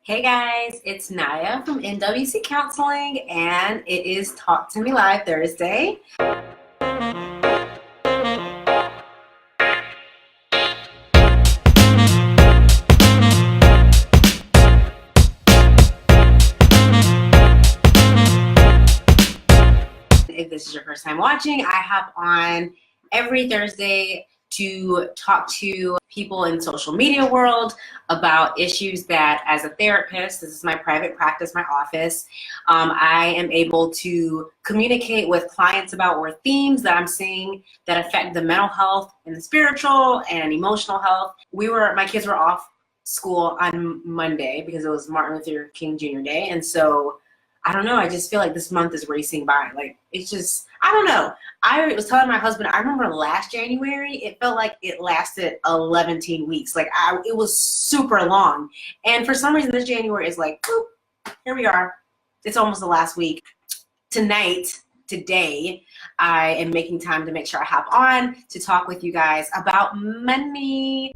Hey guys, it's Naya from NWC Counseling, and it is Talk to Me Live Thursday. If this is your first time watching, I have on every Thursday to talk to people in social media world about issues that, as a therapist, this is my private practice, my office, I am able to communicate with clients about, or themes that I'm seeing that affect the mental health and the spiritual and emotional health. My kids were off school on Monday because it was Martin Luther King Jr. Day, and so I don't know. I just feel like this month is racing by. Like, it's just, I don't know. I was telling my husband, I remember last January, it felt like it lasted 11 weeks. Like, it was super long. And for some reason, this January is like, boop, here we are. It's almost the last week. Today, I am making time to make sure I hop on to talk with you guys about money.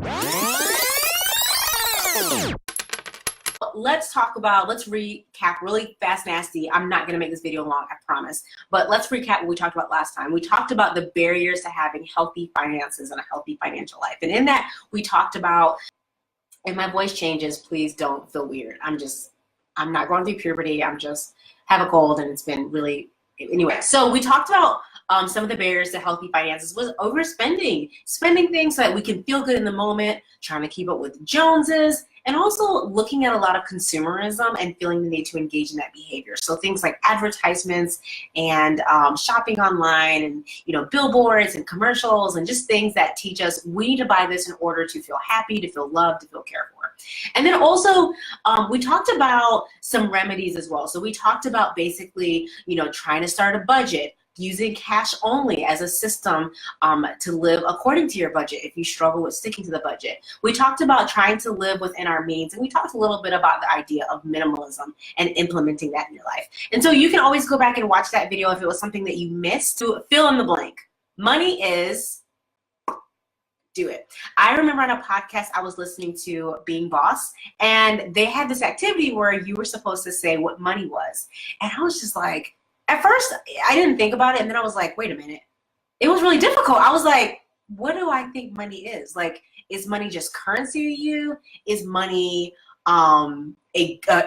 Let's recap really fast, nasty. I'm not going to make this video long, I promise. But let's recap what we talked about last time. We talked about the barriers to having healthy finances and a healthy financial life. And in that, we talked about, if my voice changes, please don't feel weird. I'm not going through puberty. I'm just have a cold, and it's been really, anyway. So we talked about some of the barriers to healthy finances was overspending, spending things so that we can feel good in the moment, trying to keep up with the Joneses, and also looking at a lot of consumerism and feeling the need to engage in that behavior. So things like advertisements and shopping online, and billboards and commercials, and just things that teach us we need to buy this in order to feel happy, to feel loved, to feel cared for. And then also we talked about some remedies as well. So we talked about basically trying to start a budget, using cash only as a system to live according to your budget if you struggle with sticking to the budget. We talked about trying to live within our means, and we talked a little bit about the idea of minimalism and implementing that in your life. And so you can always go back and watch that video if it was something that you missed to fill in the blank. Money is, do it. I remember on a podcast I was listening to, Being Boss, and they had this activity where you were supposed to say what money was. And I was just like, at first, I didn't think about it, and then I was like, wait a minute. It was really difficult. I was like, what do I think money is? Like, is money just currency to you? Is money a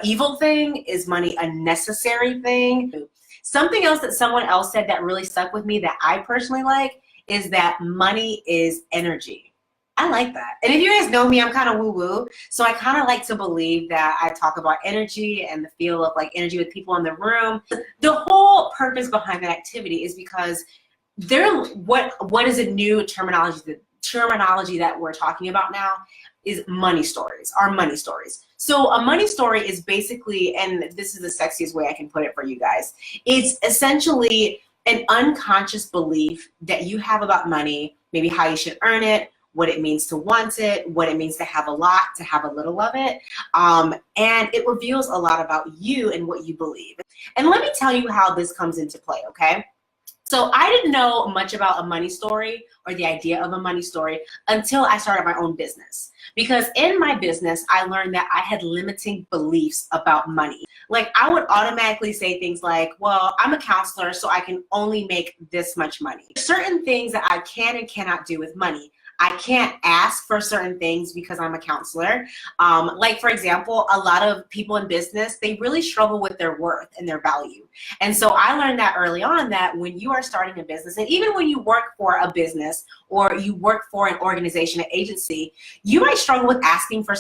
evil thing? Is money a necessary thing? Something else that someone else said that really stuck with me that I personally like is that money is energy. I like that. And if you guys know me, I'm kind of woo-woo. So I kind of like to believe that I talk about energy and the feel of like energy with people in the room. The whole purpose behind that activity is because what is a new terminology? The terminology that we're talking about now is money stories, our money stories. So a money story is basically, and this is the sexiest way I can put it for you guys, it's essentially an unconscious belief that you have about money, maybe how you should earn it, what it means to want it, what it means to have a lot, to have a little of it. And it reveals a lot about you and what you believe. And let me tell you how this comes into play, okay? So I didn't know much about a money story or the idea of a money story until I started my own business. Because in my business, I learned that I had limiting beliefs about money. Like, I would automatically say things like, well, I'm a counselor, so I can only make this much money. Certain things that I can and cannot do with money. I can't ask for certain things because I'm a counselor. Like, for example, a lot of people in business, they really struggle with their worth and their value. And so I learned that early on, that when you are starting a business, and even when you work for a business or you work for an organization, an agency, you might struggle with asking for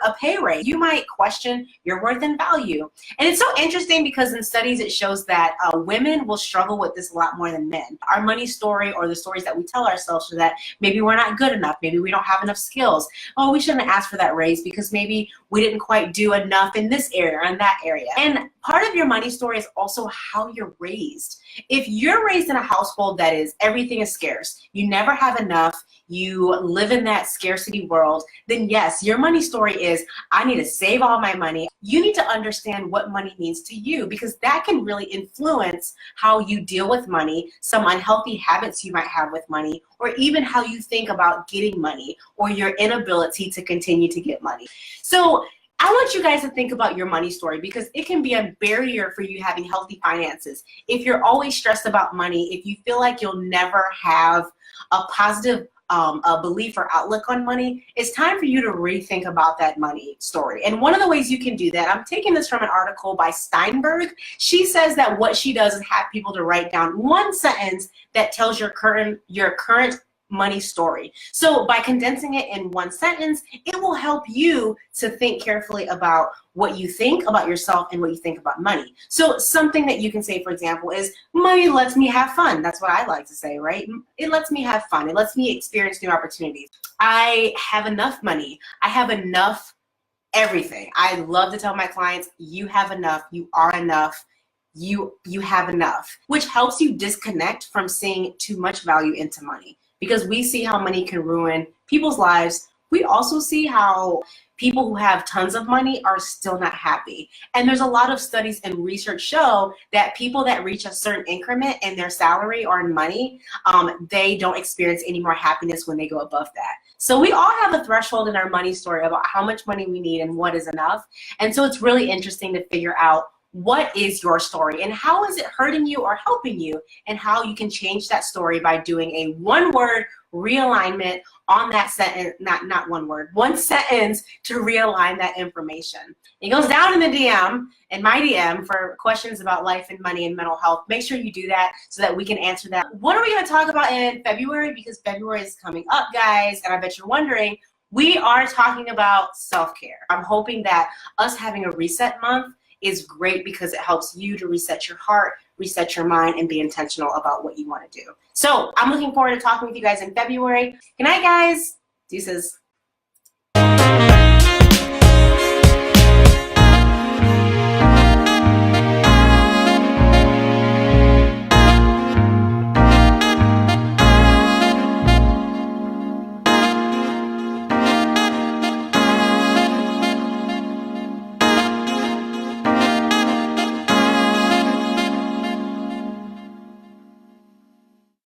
a pay raise. You might question your worth and value. And it's so interesting because in studies it shows that women will struggle with this a lot more than men. Our money story, or the stories that we tell ourselves, are that maybe we're not good enough, maybe we don't have enough skills. Oh, we shouldn't ask for that raise because maybe we didn't quite do enough in this area or in that area. And part of your money story is also how you're raised. If you're raised in a household that is everything is scarce, you never have enough, you live in that scarcity world, then yes, your money story is, I need to save all my money. You need to understand what money means to you, because that can really influence how you deal with money, some unhealthy habits you might have with money, or even how you think about getting money or your inability to continue to get money. So I want you guys to think about your money story, because it can be a barrier for you having healthy finances. If you're always stressed about money, if you feel like you'll never have a positive a belief or outlook on money, it's time for you to rethink about that money story. And one of the ways you can do that, I'm taking this from an article by Steinberg. She says that what she does is have people to write down one sentence that tells your current money story. So by condensing it in one sentence, it will help you to think carefully about what you think about yourself and what you think about money. So something that you can say, for example, is money lets me have fun. That's what I like to say, right? It lets me have fun. It lets me experience new opportunities. I have enough money. I have enough everything. I love to tell my clients, you have enough, you are enough, you have enough, which helps you disconnect from seeing too much value into money. Because we see how money can ruin people's lives. We also see how people who have tons of money are still not happy. And there's a lot of studies and research show that people that reach a certain increment in their salary or in money, they don't experience any more happiness when they go above that. So we all have a threshold in our money story about how much money we need and what is enough. And so it's really interesting to figure out, what is your story and how is it hurting you or helping you, and how you can change that story by doing a one-word realignment on that sentence, not one word, one sentence to realign that information. It goes down in the DM, in my DM, for questions about life and money and mental health. Make sure you do that so that we can answer that. What are we going to talk about in February? Because February is coming up, guys, and I bet you're wondering, we are talking about self-care. I'm hoping that us having a reset month is great, because it helps you to reset your heart, reset your mind, and be intentional about what you want to do. So I'm looking forward to talking with you guys in February. Good night, guys. Deuces.